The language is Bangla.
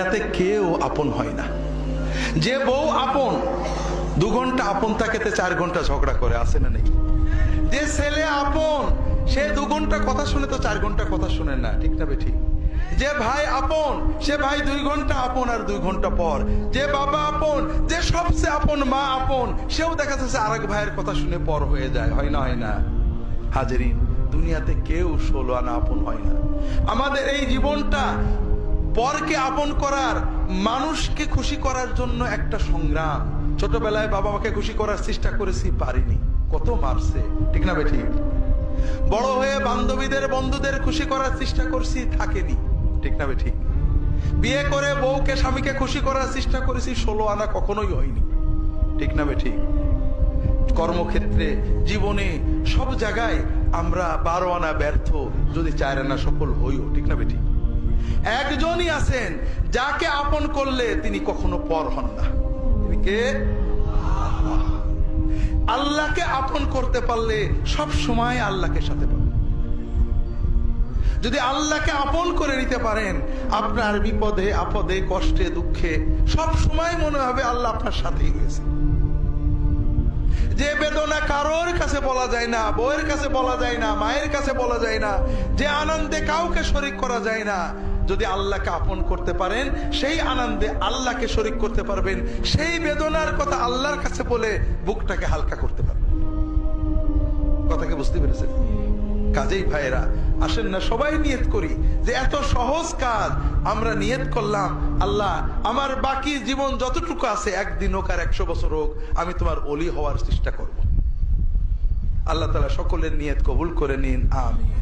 দুনিয়াতে কেউ আপন হয় না। যে বউ আপন 2 ঘন্টা আপন থাকেতে 4 ঘন্টা ঝগড়া করে, আসে না নেই? যে ছেলে আপন সে 2 ঘন্টা কথা শুনে তো 4 ঘন্টা কথা শুনে না, ঠিক না বেঠিক? যে ভাই আপন সে ভাই 2 ঘন্টা আপন আর 2 ঘন্টা পর। যে বাবা আপন, যে সবচেয়ে আপন মা আপন, সেও দেখা যাচ্ছে আরেক ভাইয়ের কথা শুনে পর হয়ে যায়, হয় না? হয় না হাজেরিন? দুনিয়াতে কেউ 16 আনা আপন হয় না। আমাদের এই জীবনটা পরকে আপন করার, মানুষকে খুশি করার জন্য একটা সংগ্রাম। ছোটবেলায় বাবা মাকে খুশি করার চেষ্টা করেছি, পারিনি, কত মারছে, ঠিক না বেঠিক? বড় হয়ে বান্ধবীদের বন্ধুদের খুশি করার চেষ্টা করছি, থাকেনি, ঠিক না বেঠিক? বিয়ে করে বউকে স্বামীকে খুশি করার চেষ্টা করেছি, 16 আনা কখনোই হয়নি, ঠিক না বেঠিক? কর্মক্ষেত্রে, জীবনে, সব জায়গায় আমরা 12 আনা ব্যর্থ, যদি 4 আনা সফল হইও, ঠিক না বেঠিক? একজনই আছেন যাকে আপন করলে তিনি কখনো পর হন না। তিনি কে? আল্লাহকে আপন করতে পারলে সব সময় আল্লাহকে সাথে পাবেন। যদি আল্লাহকে আপন করে নিতে পারেন, আপনার বিপদে আপদে কষ্টে দুঃখে সব সময় মনে হবে আল্লাহ আপনার সাথেই রয়েছে। যে বেদনা কারোর কাছে বলা যায় না, বউয়ের কাছে বলা যায় না, মায়ের কাছে বলা যায় না, যে আনন্দে কাউকে শরীক করা যায় না, যদি আল্লাহকে আপন করতে পারেন, সেই আনন্দে আল্লাহকে শরীক করতে পারবেন, সেই বেদনার কথা আল্লাহর কাছে বলে বুকটাকে হালকা করতে পারবেন। কথাকে বুঝতে পেরেছেন? কাজেই ভাইয়েরা, আসেন না সবাই নিয়ত করি যে এত সহজ কাজ আমরা নিয়ত করলাম, আল্লাহ আমার বাকি জীবন যতটুকু আছে, 1 দিন হোক আর 100 বছর হোক, আমি তোমার ওলি হওয়ার চেষ্টা করব। আল্লাহ তাআলা সকলের নিয়ত কবুল করে নিন, আমিন।